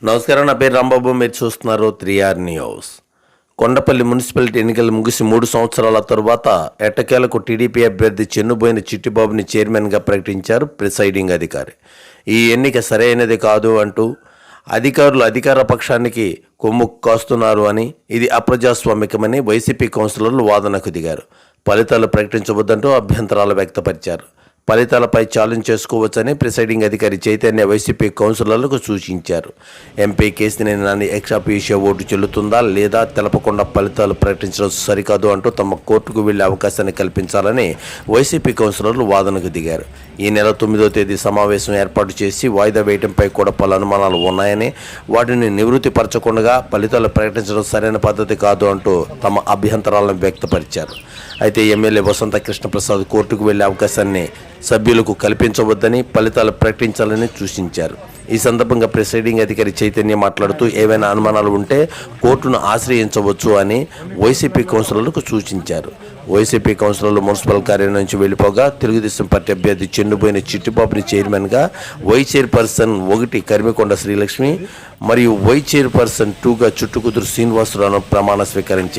నమస్కారం, నా పేరు రాంబాబు. మీరు చూస్తున్నారు 3R న్యూస్. కొండపల్లి మున్సిపాలిటీ ఎన్నికలు ముగిసి 3 సంవత్సరాల తరువాత ఎట్టకేలకు టీడీపీ అభ్యర్థి చెన్నుబోయిన చిట్టిబాబుని చైర్మన్గా ప్రకటించారు ప్రిసైడింగ్ అధికారి. ఈ ఎన్నిక సరైనది కాదు అంటూ అధికారులు అధికార పక్షానికి కొమ్ము కాస్తున్నారు అని, ఇది అప్రజాస్వామికమని వైసీపీ కౌన్సిలర్లు వాదనకు దిగారు. ఫలితాలు ప్రకటించవద్దంటూ అభ్యంతరాలు వ్యక్తపరిచారు. ఫలితాలపై ఛాలెంజ్ చేసుకోవచ్చని ప్రిసైడింగ్ అధికారి చైతన్య వైసీపీ కౌన్సిలర్లకు సూచించారు. MP Kesineni Nani ex officio vote చెల్లుతుందా లేదా తెలపకుండా ఫలితాలు ప్రకటించడం సరికాదు అంటూ తమ కోర్టుకు వెళ్లే అవకాశాన్ని కల్పించాలని వైసీపీ కౌన్సిలర్లు వాదనకు దిగారు. ఈ నెల 9వ తేదీ సమావేశం ఏర్పాటు చేసి వాయిదా వేయడంపై కూడా పలు అనుమానాలు ఉన్నాయని, వాటిని నివృత్తి పరచకుండా ఫలితాలు ప్రకటించడం సరైన పద్ధతి కాదు అంటూ తమ అభ్యంతరాలను వ్యక్తపరిచారు. అయితే ఎమ్మెల్యే వసంత కృష్ణప్రసాద్ కోర్టుకు వెళ్లే అవకాశాన్ని సభ్యులకు కల్పించవద్దని, ఫలితాలు ప్రకటించాలని సూచించారు. ఈ సందర్భంగా ప్రిసైడింగ్ అధికారి చైతన్య మాట్లాడుతూ ఏవైనా అనుమానాలు ఉంటే కోర్టును ఆశ్రయించవచ్చు అని వైసీపీ కౌన్సిలర్లకు సూచించారు. వైసీపీ కౌన్సిలర్లు మున్సిపల్ కార్యాలయం నుంచి వెళ్లిపోగా తెలుగుదేశం పార్టీ అభ్యర్థి చెన్నుబోయిన చిట్టిబాబుని చైర్మన్గా, వైస్ చైర్పర్సన్ 1 కరిమికొండ శ్రీలక్ష్మి మరియు వైస్ చైర్పర్సన్ 2గా చుట్టుకుదురు శ్రీనివాసరావును ప్రమాణ స్వీకారం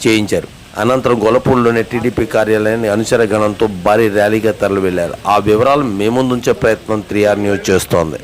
చేయించారు. అనంతరం గొల్లపూడిలోని టీడీపీ కార్యాలయాన్ని అనుచర గణంతో భారీ ర్యాలీగా తరలి వెళ్లారు. ఆ వివరాలు మీ ముందుంచే ప్రయత్నం 3R న్యూస్ చేస్తోంది.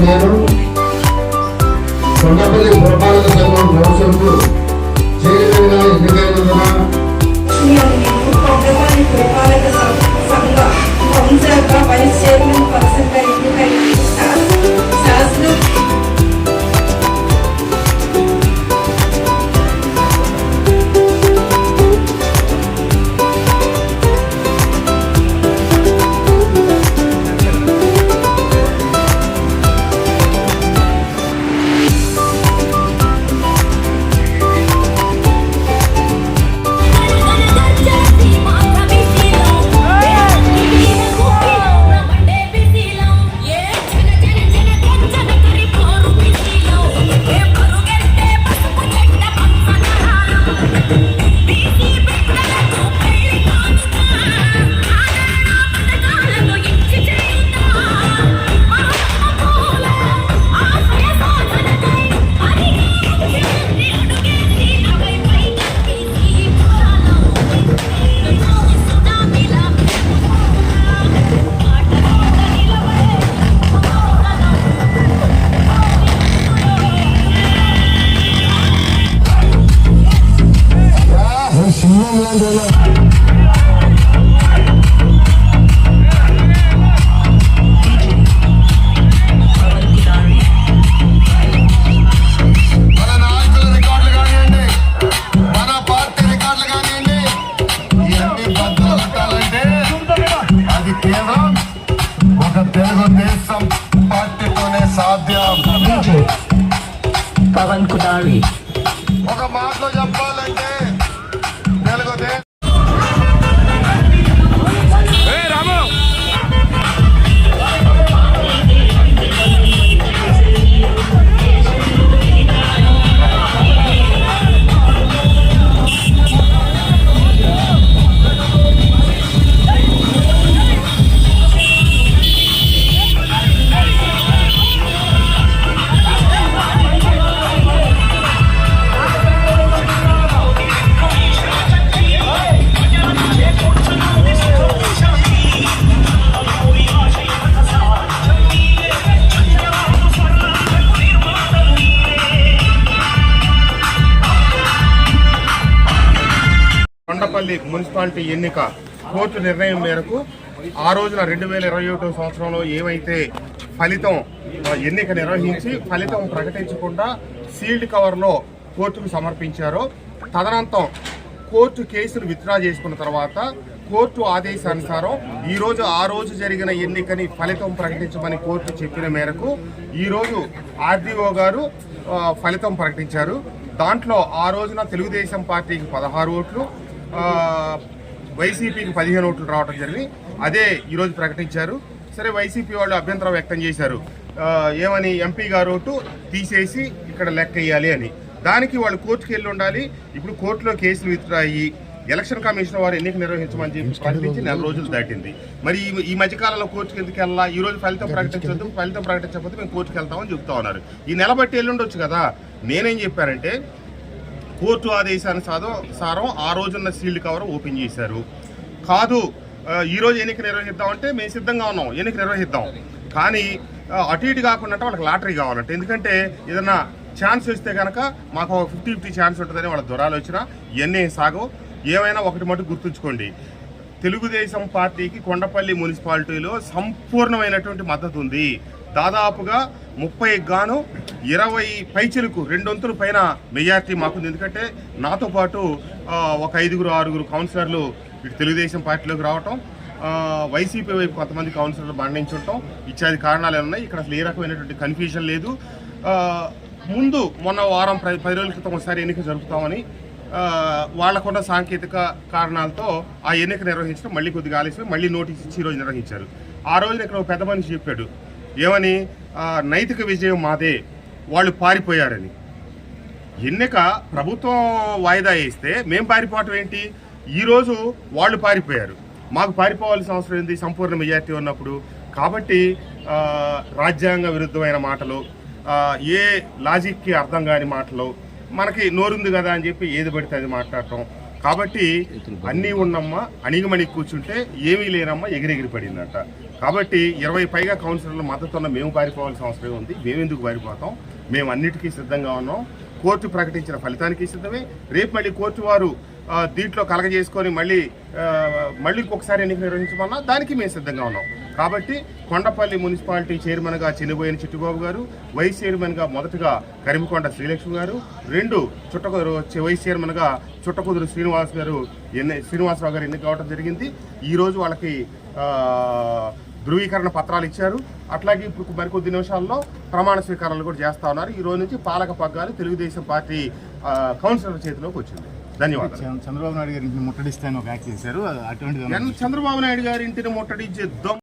నేను కొండపల్లి పురపాలక సంఘం కౌన్సిల్కు చైర్మన్గా ఎన్నికైనందున కొండపల్లి పురపాలక సంఘ కౌన్సిలర్గా వైస్ చైర్మన్ పర్సన్గా ఎన్నికైన శాసనం తెలుగుదేశం పార్టీతోనే సాధ్యం. పవన్ కుమారి ఒక మాటలో చెప్పాలంటే తెలుగుదేశం కొండపల్లి మున్సిపాలిటీ ఎన్నిక కోర్టు నిర్ణయం మేరకు ఆ రోజున 2021 సంవత్సరంలో ఏమైతే ఫలితం ఎన్నిక నిర్వహించి ఫలితం ప్రకటించకుండా సీల్డ్ కవర్లో కోర్టుకు సమర్పించారో తదనంతరం కోర్టు కేసును విత్డ్రా చేసుకున్న తర్వాత కోర్టు ఆదేశానుసారం ఈరోజు ఆ రోజు జరిగిన ఎన్నికని ఫలితం ప్రకటించమని కోర్టు చెప్పిన మేరకు ఈరోజు ఆర్డీఓ గారు ఫలితం ప్రకటించారు. దాంట్లో ఆ రోజున తెలుగుదేశం పార్టీకి 16 ఓట్లు, వైసీపీకి 15 ఓట్లు రావడం జరిగింది. అదే ఈరోజు ప్రకటించారు. సరే, వైసీపీ వాళ్ళు అభ్యంతరం వ్యక్తం చేశారు. ఏమని, ఎంపీ గారు ఓటు తీసేసి ఇక్కడ లెక్క వేయాలి అని. దానికి వాళ్ళు కోర్టుకు వెళ్ళి ఉండాలి. ఇప్పుడు కోర్టులో కేసులు విత్డ్రా అయ్యి ఎలక్షన్ కమిషన్ వారు ఎన్నిక నిర్వహించమని చెప్పి ప్రకటించి 4 రోజులు దాటింది. మరి ఈ మధ్యకాలంలో కోర్టుకు ఎందుకు వెళ్ళాలా? ఈ రోజు ఫలితం ప్రకటించొద్దు, ఫలితం ప్రకటించకపోతే మేము కోర్టుకు వెళ్తామని చెప్తా ఉన్నారు. ఈ నెల బట్టి వెళ్ళుండొచ్చు కదా. నేనేం చెప్పానంటే, కోర్టు ఆదేశానుసారం ఆ రోజున్న సీల్డ్ కవర్ ఓపెన్ చేశారు. కాదు, ఈ రోజు ఎన్నిక నిర్వహిద్దామంటే మేము సిద్ధంగా ఉన్నాం, ఎన్నిక నిర్వహిద్దాం. కానీ అటు ఇటు కాకుండా వాళ్ళకి లాటరీ కావాలంటే, ఎందుకంటే ఏదన్నా ఛాన్స్ వస్తే కనుక మాకు 50-50 ఛాన్స్ ఉంటుందని వాళ్ళ దొరాలోచన. ఇవన్నీ సాగవు. ఏమైనా ఒకటి మటు గుర్తుంచుకోండి, తెలుగుదేశం పార్టీకి కొండపల్లి మున్సిపాలిటీలో సంపూర్ణమైనటువంటి మద్దతు ఉంది. దాదాపుగా 30 గాను 20 పైచిలకు 2 వంతుల పైన మెజార్టీ మాకుంది. ఎందుకంటే నాతో పాటు ఒక 5-6 కౌన్సిలర్లు ఇటు తెలుగుదేశం పార్టీలోకి రావటం, వైసీపీ వైపు కొంతమంది కౌన్సిలర్లు బంధించడం ఇత్యాది కారణాలు ఉన్నాయి. ఇక్కడ అసలు ఏ రకమైనటువంటి కన్ఫ్యూజన్ లేదు. ముందు మొన్న వారం 10 రోజుల క్రితం ఒకసారి ఎన్నిక జరుపుతామని వాళ్ళకున్న సాంకేతిక కారణాలతో ఆ ఎన్నిక నిర్వహించడం మళ్ళీ కొద్దిగా ఆలస్యం, మళ్ళీ నోటీస్ ఇచ్చి ఈరోజు నిర్వహించారు. ఆ రోజున ఇక్కడ పెద్ద మనిషి చెప్పాడు, ఏమని, నైతిక విజయం మాదే, వాళ్ళు పారిపోయారని. ఎన్నిక ప్రభుత్వం వాయిదా వేస్తే మేం పారిపోవటం ఏంటి? ఈరోజు వాళ్ళు పారిపోయారు, మాకు పారిపోవాల్సిన అవసరం ఏంటి సంపూర్ణ మెజార్టీ ఉన్నప్పుడు? కాబట్టి రాజ్యాంగ విరుద్ధమైన మాటలు, ఏ లాజిక్కి అర్థం కాని మాటలు, మనకి నోరుంది కదా అని చెప్పి ఏది పడితే అది మాట్లాడటం. కాబట్టి అన్నీ ఉన్నమ్మా అణిగిమణి కూర్చుంటే ఏమీ లేనమ్మా ఎగిరెగిరి పడిందంట. కాబట్టి 20 పైగా కౌన్సిలర్లు మద్దతు ఉన్న మేము పారిపోవాల్సిన అవసరం ఉంది. మేమెందుకు పారిపోతాం? మేము అన్నిటికీ సిద్ధంగా ఉన్నాం. కోర్టు ప్రకటించిన ఫలితానికి సిద్ధమే. రేపు మళ్ళీ కోర్టు వారు దీంట్లో కలగజేసుకొని మళ్ళీ ఒకసారి ఎన్నిక నిర్వహించమన్నా దానికి మేము సిద్ధంగా ఉన్నాం. కాబట్టి కొండపల్లి మున్సిపాలిటీ చైర్మన్గా చిన్నబోయిన చిట్టిబాబు గారు, వైస్ చైర్మన్గా మొదటగా కరిమికొండ శ్రీలక్ష్మి గారు, 2 వైస్ చైర్మన్గా చుట్టకుదురు శ్రీనివాసరావు గారు ఎన్నిక కావడం జరిగింది. ఈరోజు వాళ్ళకి ధృవీకరణ పత్రాలు ఇచ్చారు. అట్లాగే ఇప్పుడు మరికొద్ది నిమిషాల్లో ప్రమాణ స్వీకారాలు కూడా చేస్తా ఉన్నారు. ఈ రోజు నుంచి పాలక పగ్గాలు తెలుగుదేశం పార్టీ కౌన్సిలర్ చేతిలోకి వచ్చింది. ధన్యవాదాలు. చంద్రబాబు నాయుడు గారి ఇంటిని ముట్టడిస్తే ఒక యాక్ట్ చేశారు. అటువంటి చంద్రబాబు నాయుడు గారి ఇంటిని ముట్టడించే